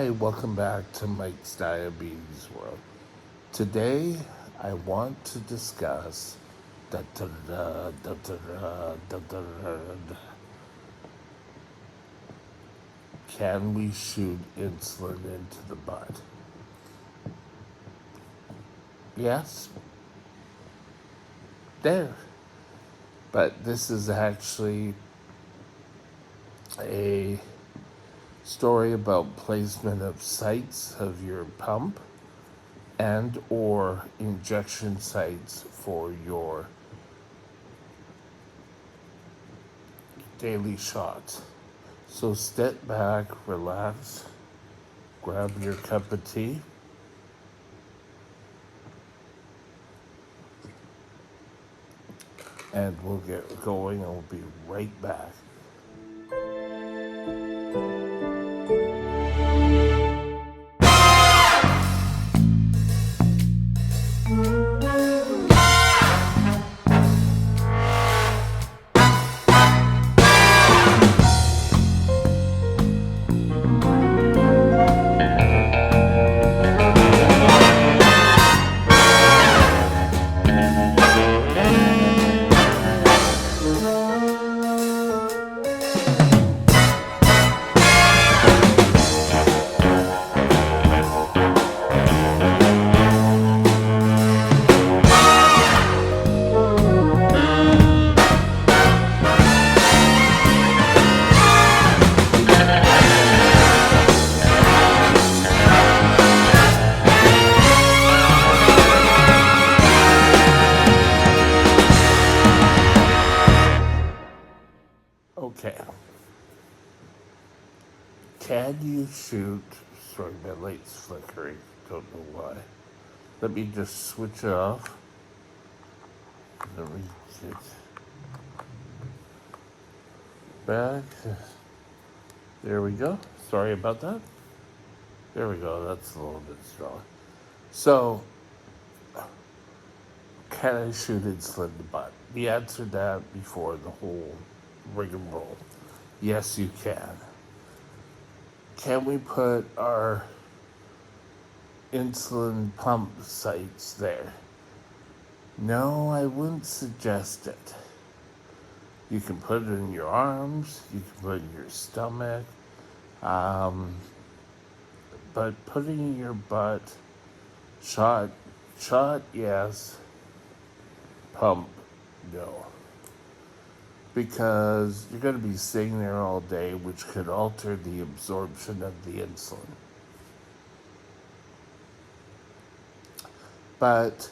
Hi, welcome back to Mike's Diabetes World. Today, I want to discuss da, da, da, da, da, da, da, da, can we shoot insulin into the butt? Yes, there. But this is actually a story about placement of sites of your pump and or injection sites for your daily shots. So step back, relax, grab your cup of tea, and we'll get going. I'll be right back. Okay. Can you shoot? Sorry, my light's flickering. Don't know why. Let me just switch it off. Let me get back. There we go. Sorry about that. There we go. That's a little bit strong. So, can I shoot insulin in the butt? We answered that before the whole rigmarole. Yes, you can. Can we put our insulin pump sites there? No, I wouldn't suggest it. You can put it in your arms, you can put it in your stomach, but putting in your butt, shot, yes, pump, no. Because you're going to be sitting there all day, which could alter the absorption of the insulin. But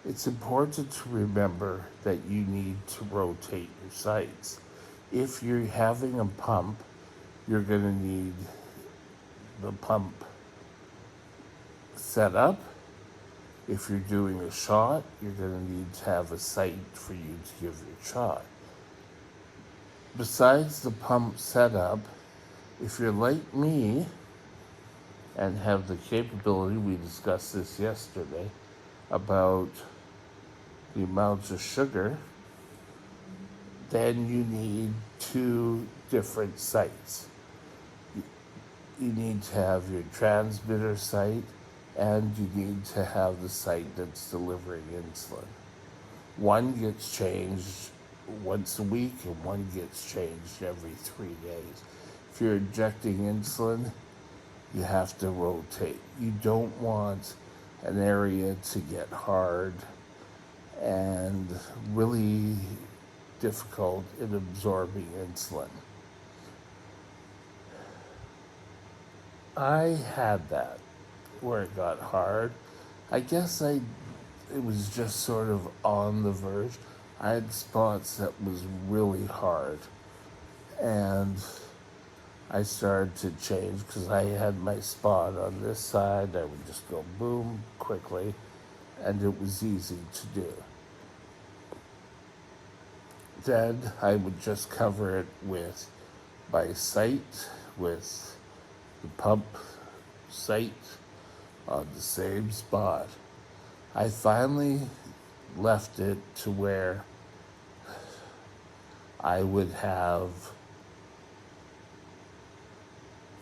it's important to remember that you need to rotate your sites. If you're having a pump, you're going to need the pump set up. If you're doing a shot, you're going to need to have a site for you to give your shot. Besides the pump setup, if you're like me and have the capability, we discussed this yesterday, about the amounts of sugar, then you need two different sites. You need to have your transmitter site and you need to have the site that's delivering insulin. One gets changed once a week and one gets changed every 3 days. If you're injecting insulin, you have to rotate. You don't want an area to get hard and really difficult in absorbing insulin. I had that where it got hard. I guess it was just sort of on the verge. I had spots that was really hard, and I started to change because I had my spot on this side. I would just go boom quickly, and it was easy to do. Then I would just cover it with my site, with the pump site on the same spot. I finally left it to where I would have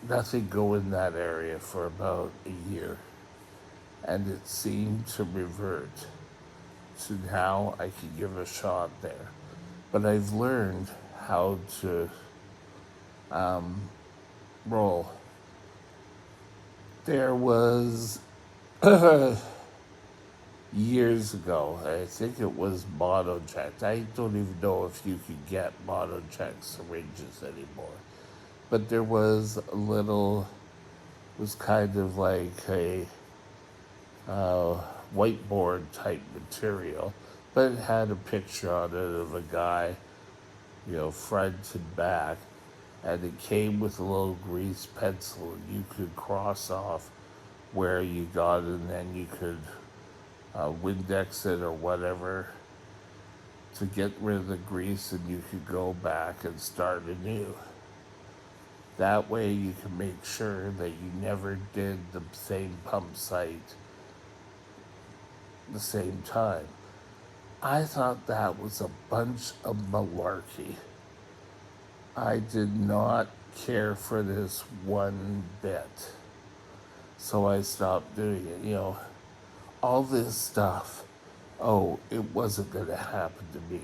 nothing go in that area for about a year, and it seemed to revert. So now I can give a shot there. But I've learned how to roll. There was years ago, I think it was monochecked. I don't even know if you could get monochecked syringes anymore. But there was a little, it was kind of like a whiteboard type material, but it had a picture on it of a guy, front and back, and it came with a little grease pencil, and you could cross off where you got it, and then you could Windex it or whatever to get rid of the grease, and you could go back and start anew. That way you can make sure that you never did the same pump site the same time. I thought that was a bunch of malarkey. I did not care for this one bit. So I stopped doing it. All this stuff, oh, it wasn't going to happen to me.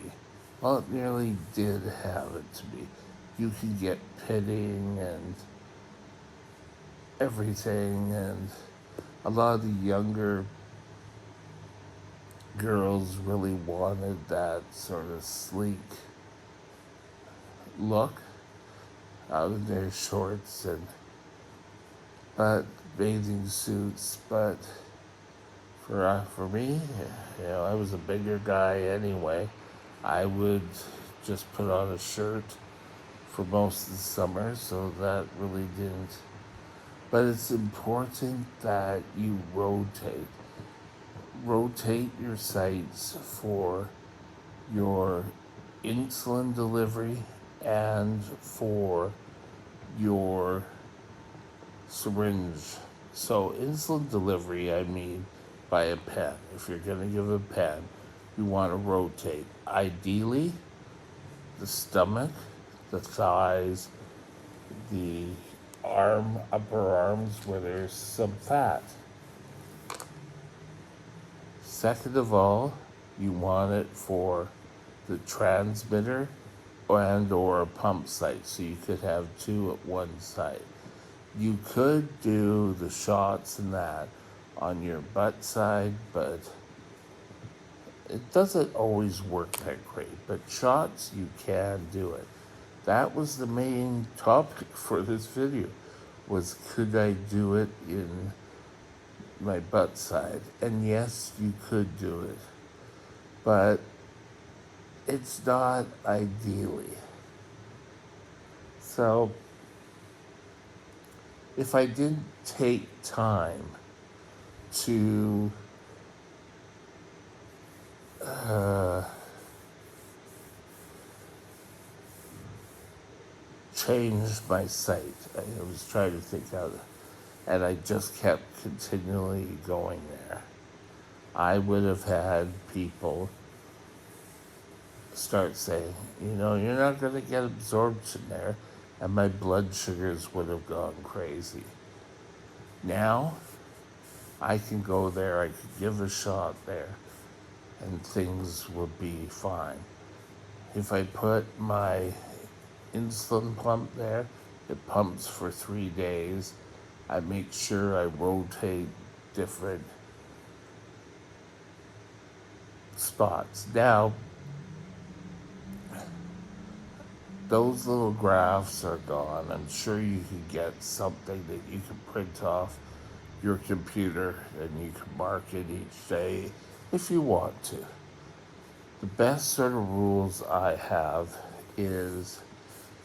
Well, it nearly did happen to me. You can get pitting and everything, and a lot of the younger girls really wanted that sort of sleek look out in their shorts and bathing suits. But for me, I was a bigger guy anyway. I would just put on a shirt for most of the summer, so that really didn't. But it's important that you rotate. Rotate your sites for your insulin delivery and for your syringe. So insulin delivery, I mean by a pen. If you're going to give a pen, you want to rotate. Ideally, the stomach, the thighs, the upper arms where there's some fat. Second of all, you want it for the transmitter and or a pump site, so you could have two at one site. You could do the shots and that on your butt side, but it doesn't always work that great. But shots, you can do it. That was the main topic for this video, was could I do it in my butt side? And yes, you could do it, but it's not ideally. So if I didn't take time to change my site, I was trying to think how to, and I just kept continually going there, I would have had people start saying, you're not going to get absorption there, and my blood sugars would have gone crazy. Now, I can go there, I could give a shot there, and things will be fine. If I put my insulin pump there, it pumps for 3 days. I make sure I rotate different spots. Now, those little graphs are gone. I'm sure you can get something that you can print off your computer and you can mark it each day if you want to. The best sort of rules I have is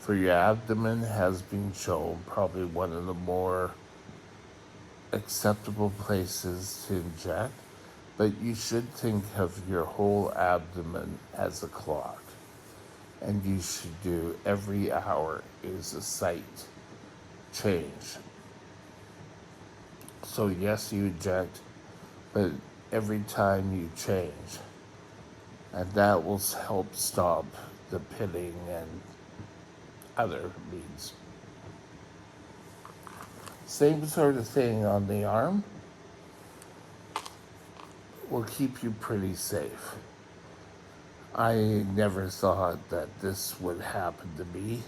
for your abdomen has been shown probably one of the more acceptable places to inject, but you should think of your whole abdomen as a clock. And you should do every hour is a site change. So yes, you inject, but every time you change. And that will help stop the pitting and other needs. Same sort of thing on the arm will keep you pretty safe. I never thought that this would happen to me.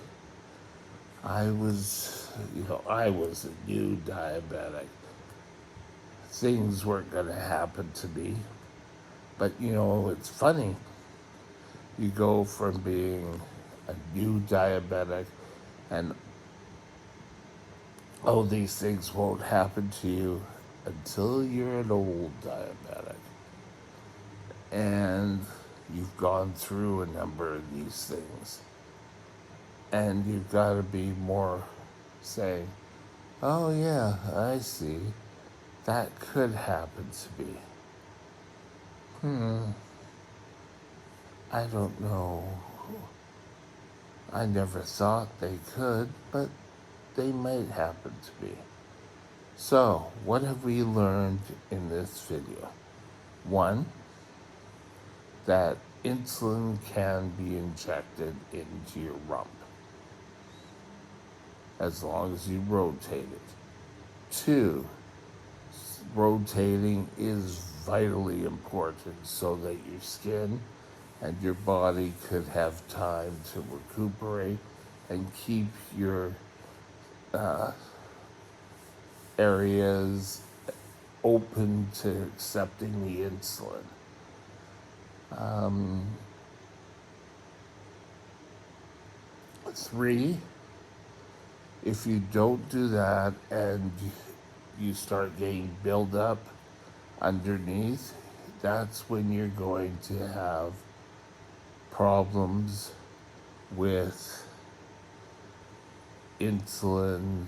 I was a new diabetic. Things weren't going to happen to me. But, it's funny. You go from being a new diabetic and, oh, these things won't happen to you until you're an old diabetic. And you've gone through a number of these things. And you've got to be more saying, oh, yeah, I see. That could happen to me. I don't know. I never thought they could, but they might happen to me. So, what have we learned in this video? One, that insulin can be injected into your rump as long as you rotate it. Two, rotating is vitally important so that your skin and your body could have time to recuperate and keep your areas open to accepting the insulin. Three, if you don't do that and you start getting buildup underneath, that's when you're going to have problems with insulin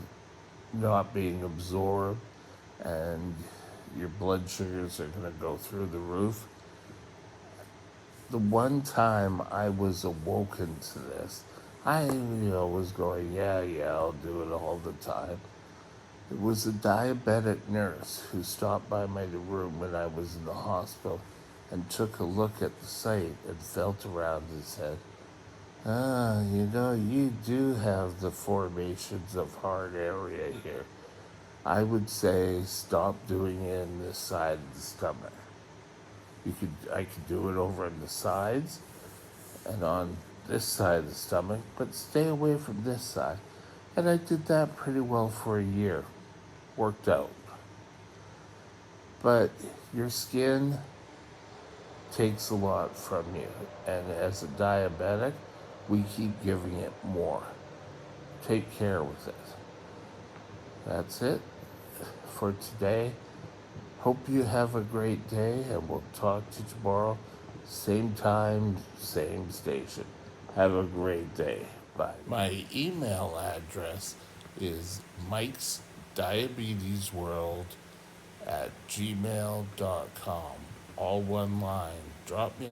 not being absorbed, and your blood sugars are going to go through the roof. The one time I was awoken to this, I was going, yeah, I'll do it all the time. It was a diabetic nurse who stopped by my room when I was in the hospital and took a look at the site and felt around and said, you do have the formations of hard area here. I would say stop doing it in this side of the stomach. I could do it over on the sides and on this side of the stomach, but stay away from this side. And I did that pretty well for a year. Worked out. But your skin takes a lot from you. And as a diabetic, we keep giving it more. Take care with it. That's it for today. Hope you have a great day, and we'll talk to you tomorrow. Same time, same station. Have a great day. Bye. My email address is mikesdiabetesworld@gmail.com. All one line. Drop me